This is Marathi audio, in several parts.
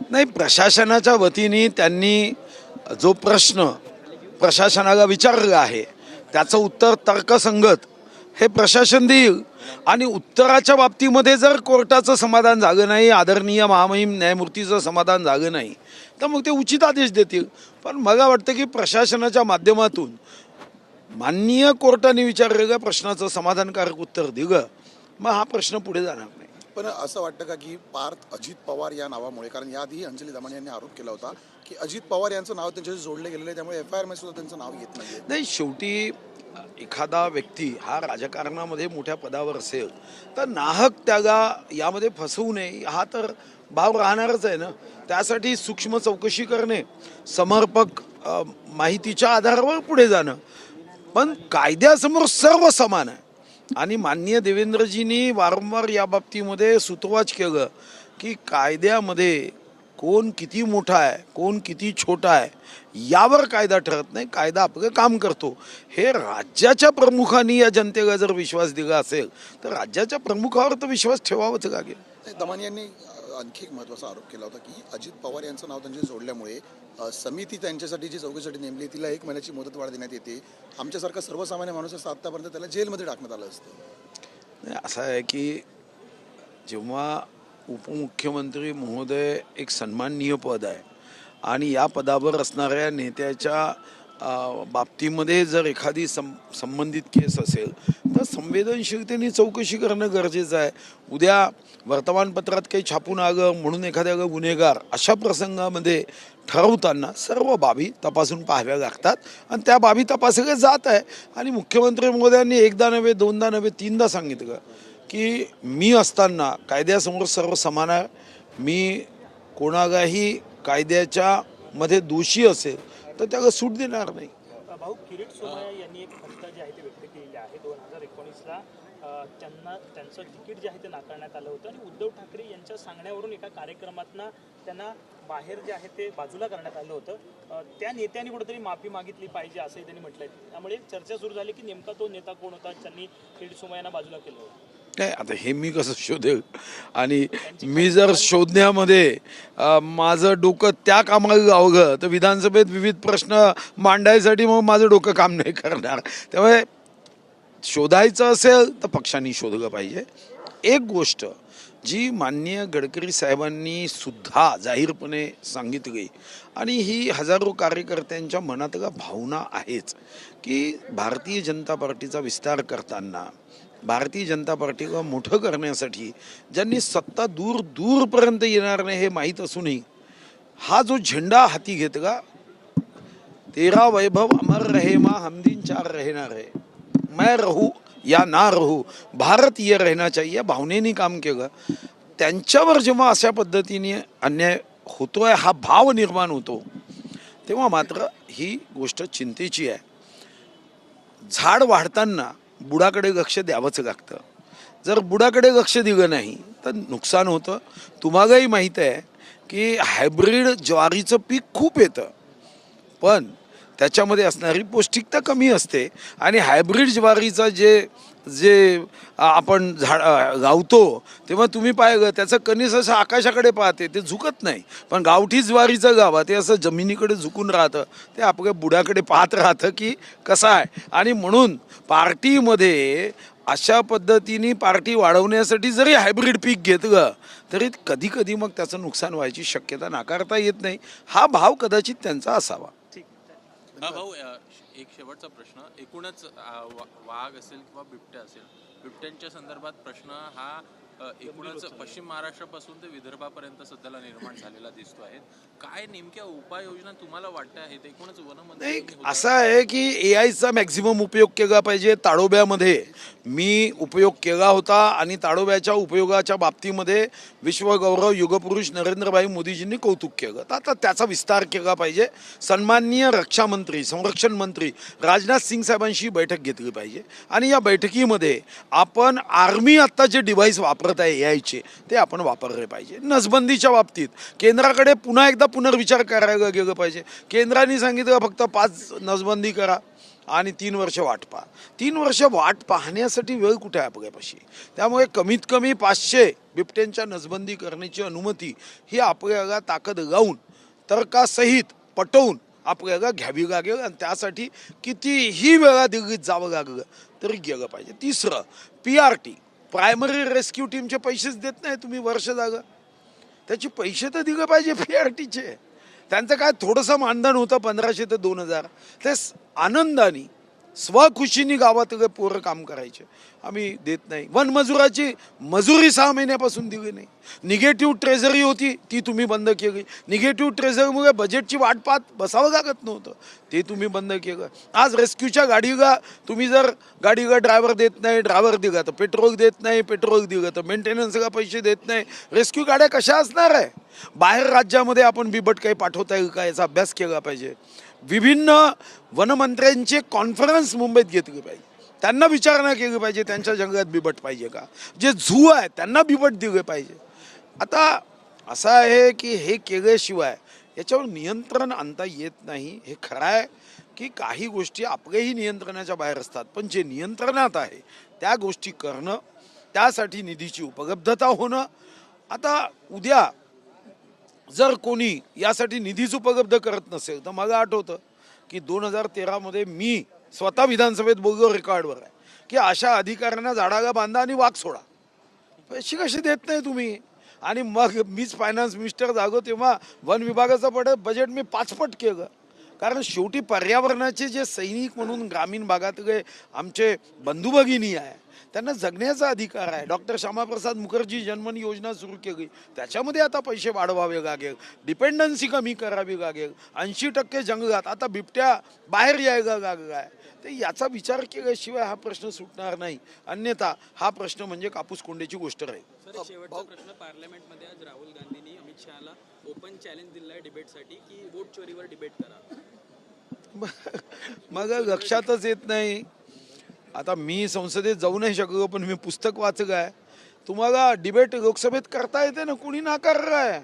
नाही, प्रशासनाच्या वतीने त्यांनी जो प्रश्न प्रशासनाला विचारला आहे त्याचं उत्तर तर्कसंगत हे प्रशासन देईल. आणि उत्तराच्या बाबतीमध्ये जर कोर्टाचं समाधान झालं नाही, आदरणीय महामहिम न्यायमूर्तीचं समाधान झालं नाही, तर मग ते उचित आदेश देतील. पण मला वाटतं की प्रशासनाच्या माध्यमातून माननीय कोर्टाने विचारलेल्या प्रश्नाचं समाधानकारक उत्तर दिलं, मग हा प्रश्न पुढे जाणार नाही. पण असं वाटतं का की पार्थ अजित पवार या नावामुळे, कारण याआधी अंजली दमाने यांनी आरोप केला होता की अजित पवार यांचं नाव त्यांच्याशी जोडले गेलेलं आहे, त्यामुळे FIR मध्ये सुद्धा त्यांचं नाव येत नाही. नाही, शेवटी एखादा व्यक्ती हा राजकारणामध्ये मोठ्या पदावर असेल तर नाहक त्याला यामध्ये फसवू नये हा तर भाव राहणारच आहे ना. त्यासाठी सूक्ष्म चौकशी करणे, समर्पक माहितीच्या आधारावर पुढे जाणं. पण कायद्यासमोर सर्व समान आहे. आणि माननीय देवेंद्रजींनी वारंवार या बाबतीमध्ये सूतोवाच केलं की कायद्यामध्ये कोण किती मोठा आहे, कोण किती छोटा आहे यावर कायदा ठरत नाही, कायदा आपलं काम करतो. हे राज्याच्या प्रमुखांनी या जनतेला जर विश्वास दिला असेल तर राज्याच्या प्रमुखावर तर विश्वास ठेवावाच लागेल. दमाने यांनी आणखी एक महत्त्वाचा आरोप केला होता की अजित पवार यांचं नाव त्यांच्या जोडल्यामुळे समिती त्यांच्यासाठी जी चौकशीसाठी नेमली तिला 1 महिन्याची मुदतवाढ देण्यात येते. आमच्यासारखा सर्वसामान्य माणूस असता आत्तापर्यंत त्याला जेलमध्ये टाकण्यात आलं असतं. असं आहे की जेव्हा उपमुख्यमंत्री महोदय एक सन्माननीय पद आहे आणि या पदावर असणाऱ्या नेत्याच्या बाबतीमध्ये जर एखादी संबंधित केस असेल तर संवेदनशीलतेने चौकशी करणं गरजेचं आहे. उद्या वर्तमानपत्रात काही छापून आलं म्हणून एखाद्या गुन्हेगार अशा प्रसंगामध्ये ठरवताना सर्व बाबी तपासून पाहाव्या लागतात आणि त्या बाबी तपासल्या जात आहे. आणि मुख्यमंत्री महोदयांनी एकदा नव्हे, दोनदा नव्हे, 3दा सांगितलं की मी असताना कायद्यासमोर सर्व समान आहे. मी कोणालाही कायद्याच्या मध्ये दोषी असेल तर त्याला सूट देणार नाही. भाऊ, किरीट सोमय्या यांनी एक खंत जे आहे ते व्यक्त केलेली आहे. 2019ला त्यांचं तिकीट जे आहे ते नाकारण्यात आलं होतं आणि उद्धव ठाकरे यांच्या सांगण्यावरून एका कार्यक्रमातनं त्यांना बाहेर जे आहे ते बाजूला करण्यात आलं होतं. त्या नेत्यांनी कुठेतरी माफी मागितली पाहिजे असंही त्यांनी म्हटलंय. त्यामुळे चर्चा सुरू झाली की नेमका तो नेता कोण होता ज्यांनी किरीट सोमय्यांना बाजूला केलं होतं. नाही, आता हे मी कसं शोधेल? आणि मी जर शोधण्यामध्ये माझं डोकं त्या कामाला लावलं तर विधानसभेत विविध प्रश्न मांडायसाठी मग माझं डोकं काम नाही करणार. त्यामुळे शोधायचं असेल तर पक्षांनी शोधलं पाहिजे. एक गोष्ट जी माननीय गडकरी साहेबांनी सुद्धा जाहीरपणे सांगितली आणि ही हजारो कार्यकर्त्यांच्या मनातला भावना आहेच की भारतीय जनता पार्टीचा विस्तार करताना, भारतीय जनता पार्टीला मोठं करण्यासाठी ज्यांनी सत्ता दूर दूरपर्यंत येणार नाही हे माहीत असूनही हा जो झेंडा हाती घेतला, तेरा वैभव अमर रहे मा हमदिन चार रहना रहे, मैं रहू या ना रहू, भारत ये रहना चाहिए, भावनेने काम केलं. त्यांच्यावर जेव्हा अशा पद्धतीने अन्याय होतोय, हा भाव निर्माण होतो, तेव्हा मात्र ही गोष्ट चिंतेची आहे. झाड वाढताना बुडाकडे लक्ष द्यावंच लागतं. जर बुडाकडे लक्ष दिलं नाही तर नुकसान होतं. तुम्हालाही माहीत आहे की हायब्रिड ज्वारीचं पीक खूप येतं पण त्याच्यामध्ये असणारी पौष्टिकता कमी असते. आणि हायब्रिड ज्वारीचा जे आपण गावतो तेव्हा तुम्ही पाहिलं त्याचं कणीस असं आकाशाकडे पाहते, ते झुकत नाही. पण गावठी ज्वारीचं गाव ते असं जमिनीकडे झुकून राहतं, ते आपल्या बुडाकडे पाहत राहतं की कसं आहे. आणि म्हणून पार्टीमध्ये अशा पद्धतीने पार्टी वाढवण्यासाठी जरी हायब्रिड पीक घेतलं तरी कधी कधी मग त्याचं नुकसान व्हायची शक्यता नाकारता येत नाही. हा भाव कदाचित त्यांचा असावा. भाऊ, एक शेवटचा प्रश्न. एकूणच वाघ असेल किंवा बिबट्या असेल, बिबट्यांच्या संदर्भात प्रश्न हा एकूणच पश्चिम महाराष्ट्रापासून ते विदर्भापर्यंत सध्याला निर्माण झालेला दिसतो आहे. काय नेमक्या उपाययोजना तुम्हाला वाटत आहेत? एकूणच वनमंत्री असं आहे की AIचा मॅक्झिमम उपयोग केला पाहिजे. ताडोब्यामध्ये मी उपयोग केला होता आणि ताडोब्याच्या उपयोगाच्या बाबतीमध्ये विश्वगौरव युगपुरुष नरेंद्रभाई मोदीजींनी कौतुक केलं. तर आता त्याचा विस्तार केला पाहिजे. सन्माननीय रक्षामंत्री, संरक्षण मंत्री राजनाथ सिंग साहेबांशी बैठक घेतली पाहिजे आणि या बैठकीमध्ये आपण आर्मी आत्ता जे डिव्हाइस वापरत आहे AIचे ते आपण वापरले पाहिजे. नसबंदीच्या बाबतीत केंद्राकडे पुन्हा एकदा पुनर्विचार करायला गेलं पाहिजे. केंद्राने सांगितलं फक्त 5 नसबंदी करा आणि 3 वर्ष वाट पहा. 3 वर्ष वाट पाहण्यासाठी वेळ कुठे आहे आपल्यापाशी? त्यामुळे कमीत कमी 500 बिबट्यांच्या नसबंदी करण्याची अनुमती ही आपल्याला ताकद लावून तर्कासहित पटवून आपल्याला घ्यावी लागेल आणि त्यासाठी कितीही वेळा दिल्लीत जावं लागलं तरी गेलं पाहिजे. तिसरं, PRT प्रायमरी रेस्क्यू टीमचे पैसेच देत नाही तुम्ही, वर्ष झालं. त्याचे पैसे तर दिले पाहिजे PRTचे. त्यांचं काय थोडंसं मानधन होतं 1500 ते 2000, ते आनंदाने स्वखुशीने गावातले पोरं काम करायचे. आम्ही देत नाही. वनमजुराची मजुरी 6 महिन्यापासून दिली नाही. निगेटिव्ह ट्रेझरी होती ती तुम्ही बंद केली. निगेटिव्ह ट्रेझरीमुळे बजेटची वाट पाहत बसावं लागत नव्हतं, ते तुम्ही बंद केलं. आज रेस्क्यूच्या गाडीला तुम्ही जर गाडीला ड्रायव्हर देत नाही, ड्रायव्हर दिला तर पेट्रोल देत नाही, पेट्रोल दिलं तर मेंटेनन्सला पैसे देत नाही. रेस्क्यू गाड्या कशा असणार आहे? बाहेर राज्यामध्ये आपण बिबट काही पाठवता येईल का याचा अभ्यास केला पाहिजे. विभिन्न वनमंत्र्यांचे कॉन्फरन्स मुंबईत घेतली पाहिजे. त्यांना विचारणा केली पाहिजे त्यांच्या जंगलात बिबट पाहिजे का. जे झू आहे त्यांना बिबट दिले पाहिजे. आता असं आहे की हे केल्याशिवाय याच्यावर नियंत्रण आणता येत नाही. हे खरं आहे की काही गोष्टी आपल्याही नियंत्रणाच्या बाहेर असतात, पण जे नियंत्रणात आहे त्या गोष्टी करणं, त्यासाठी निधीची उपलब्धता होणं. आता उद्या जर कोणी यासाठी निधीच उपलब्ध करत नसेल तर मला आठवतं की 2013 मी स्वतः विधानसभेत बोललो, रेकॉर्डवर आहे, की अशा अधिकाऱ्यांना झाडाला बांधा आणि वाघ सोडा. पैसे कसे देत नाही तुम्ही? आणि मग मीच फायनान्स मिनिस्टर जागो तेव्हा वन विभागाचं बजेट मी 5 पट केलं. कारण शेवटी पर्यावरणाचे जे सैनिक म्हणून ग्रामीण भागातले आमचे बंधू भगिनी आहे त्यांना जगण्याचा अधिकार आहे. डॉक्टर श्यामाप्रसाद मुखर्जी जनमन योजना सुरू केली, त्याच्यामध्ये आता पैसे वाढवावे लागेल, डिपेंडन्सी कमी करावी लागेल. 80% जंगलात आता बिबट्या बाहेर यायला लागला आहे. तर याचा विचार केल्याशिवाय हा प्रश्न सुटणार नाही. अन्यथा हा प्रश्न म्हणजे कापूस कोंड्याची गोष्ट राहील. सर, शेवटचा प्रश्न. पार्लमेंटमध्ये आज राहुल गांधींनी अमित शहाला ओपन चॅलेंज दिलाय डिबेटसाठी की वोट चोरीवर डिबेट करा. मग लक्षातच येत नाही. आता मी संसदेत जाऊ नाही शकलो, पण मी पुस्तक वाचलं आहे. तुम्हाला डिबेट लोकसभेत करता येते ना, कुणी नाकारलं आहे?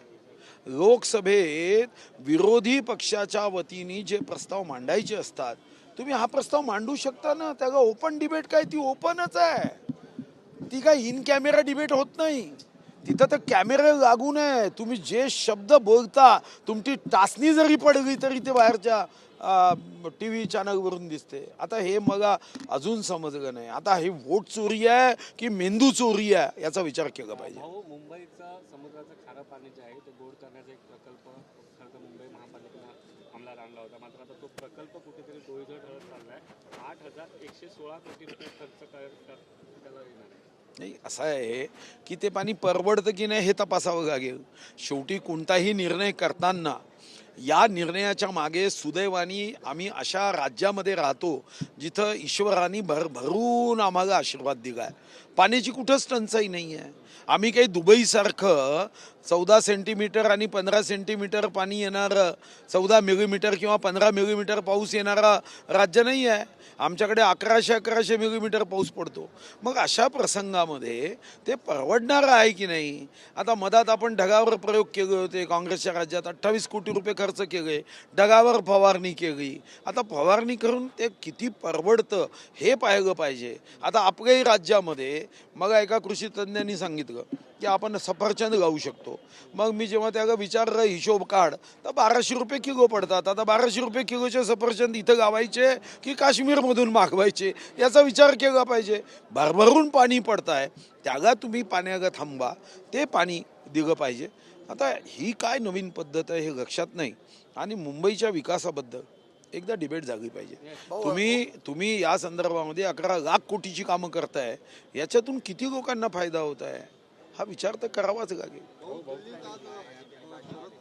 लोकसभेत विरोधी पक्षाच्या वतीने जे प्रस्ताव मांडायचे असतात तुम्ही हा प्रस्ताव मांडू शकता ना. त्याला ओपन डिबेट काय, ती ओपनच आहे. ती काय इन कॅमेरा डिबेट होत नाही. तिथं तर कॅमेरा लागू नये. तुम्ही जे शब्द बोलता तुमची टाचणी जरी पडली तरी ते बाहेरच्या TV चॅनलवरून दिसते. आता हे मला अजून समजलं नाही. आता हे वोट चोरी आहे की मेंदू चोरी आहे याचा विचार केला पाहिजे. मुंबईचा समुद्राचं खारं पाणी जे आहे ते गोड करण्याचा एक प्रकल्प खरं तर मुंबई महापालिकेनं अंमलात आणला होता. मात्र आता तो प्रकल्प कुठेतरी डोईजड ठरत चाललाय. 8,116 कोटी रुपये खर्च त्याला येणार आहे. नाही, असं आहे की ते पाणी परवडतं की नाही हे तपासावं लागेल. शेवटी कोणताही निर्णय करताना या निर्णयाच्या मागे सुदैवाने आम्ही अशा राज्यामध्ये राहतो जिथं ईश्वराने भरभरून आम्हाला आशीर्वाद दिला आहे. पाण्याची कुठंच टंचाई नाही आहे. आम्ही काही दुबईसारखं 14 सेंटीमीटर आणि 15 सेंटीमीटर पाणी येणारं, 14 मिलीमीटर किंवा 15 मिलीमीटर पाऊस येणारा राज्य नाही आहे. आमच्याकडे 1100 मिलीमीटर पाऊस पडतो. मग अशा प्रसंगामध्ये ते परवडणारं आहे की नाही? आता मधात आपण ढगावर प्रयोग केले होते. काँग्रेसच्या राज्यात 28 कोटी रुपये खर्च केले, ढगावर फवारणी केली. आता फवारणी करून ते किती परवडतं हे पाहिलं पाहिजे. आता आपल्याही राज्यामध्ये मग एका कृषी तज्ज्ञांनी सांगितलं की आपण सफरचंद लावू शकतो. मग मी जेव्हा त्याला विचारलं हिशोब काढ तर 1200 रुपये किलो पडतात. आता 1200 रुपये किलोचे सफरचंद इथं लावायचे की काश्मीरमधून मागवायचे याचा विचार केला पाहिजे. भरभरून पाणी पडत आहे, त्याला तुम्ही पाण्याला थांबा, ते पाणी दिलं पाहिजे. आता ही काय नवीन पद्धत आहे हे लक्षात नाही. आणि मुंबईच्या विकासाबद्दल एकदा डिबेट झाली पाहिजे. तुम्ही या संदर्भामध्ये 11 लाख कोटीची कामं करताय, याच्यातून किती लोकांना फायदा होत आहे हा विचार तर करावाच लागेल. शरद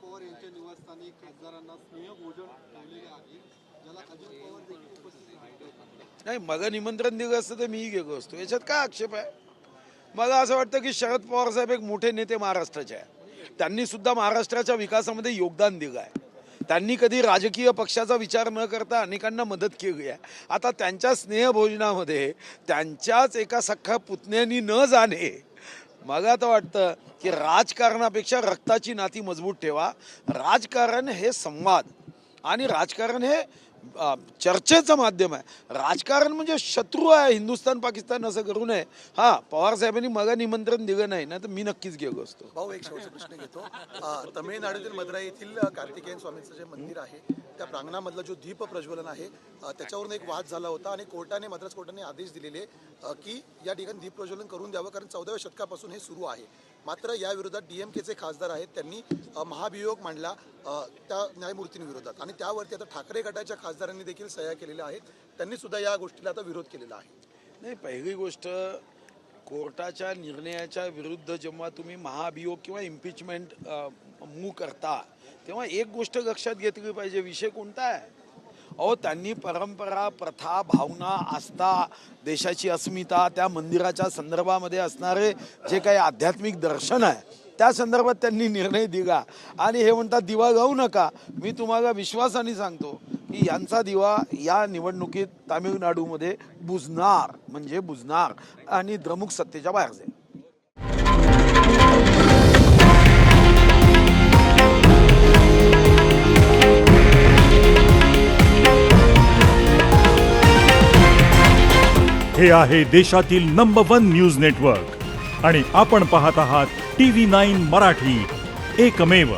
पवार यांच्या निवासस्थानी खासदारांना स्नेहभोजन ठेवलेले आहे, ज्याला अजित पवार देखील उपस्थित आहेत. नाही, मला निमंत्रण दिलं असतं तर मीही गेलो असतो. याच्यात काय आक्षेप आहे? मला असं वाटतं की शरद पवार साहेब एक मोठे नेते महाराष्ट्राचे आहे. त्यांनी सुद्धा महाराष्ट्राच्या विकासामध्ये योगदान दिलं आहे. त्यांनी कधी राजकीय पक्षाचा विचार न करता अनेकांना मदत केली आहे. आता त्यांच्या स्नेहभोजनामध्ये त्यांच्याच एका सख्खा पुतण्यानी न जाणे, मला तर वाटतं की राजकारणापेक्षा रक्ताची नाती मजबूत ठेवा. राजकारण हे संवाद आणि राजकारण हे चर्चेचं माध्यम आहे. राजकारण म्हणजे शत्रू आहे हिंदुस्थान पाकिस्तान असं करू नये. हा, पवार साहेबांनी मग निमंत्रण दिलं नाही ना तर मी नक्कीच गेलो असतो. भाऊ एक शेवटचा प्रश्न घेतो. तमिळनाडूतील मदुराई येथील कार्तिकेयन स्वामींचं जे मंदिर आहे त्या प्रांगणामधलं जो दीप प्रज्वलन आहे त्याच्यावरून एक वाद झाला होता आणि कोर्टाने मद्रास कोर्टाने आदेश दिलेले की या ठिकाणी दीप प्रज्वलन करून द्यावं कारण 14व्या शतकापासून हे सुरू आहे. मात्र या विरोधात DMKचे खासदार आहेत त्यांनी महाभियोग मांडला त्या न्यायमूर्तींविरोधात आणि त्यावरती आता ठाकरे गटाच्या खासदारांनी देखील सह्या केलेल्या आहेत. त्यांनी सुद्धा या गोष्टीला आता विरोध केलेला आहे. नाही, पहिली गोष्ट कोर्टाच्या निर्णयाच्या विरुद्ध जेव्हा तुम्ही महाभियोग किंवा इम्पिचमेंट मूव्ह करता तेव्हा एक गोष्ट लक्षात घेतली पाहिजे, विषय कोणता आहे. अहो, त्यांनी परंपरा, प्रथा, भावना, आस्था, देशाची अस्मिता, त्या मंदिराच्या संदर्भामध्ये असणारे जे काही आध्यात्मिक दर्शन आहे त्या संदर्भात त्यांनी निर्णय दिला आणि हे म्हणतात दिवा लावू नका. मी तुम्हाला विश्वासाने सांगतो की यांचा दिवा या निवडणुकीत तामिळनाडूमध्ये बुजणार म्हणजे बुजणार आणि द्रमुक सत्तेच्या बाहेर जाईल. हे आहे देशातील नंबर 1 न्यूज नेटवर्क आणि आपण पाहत आहात TV9 मराठी, एकमेव.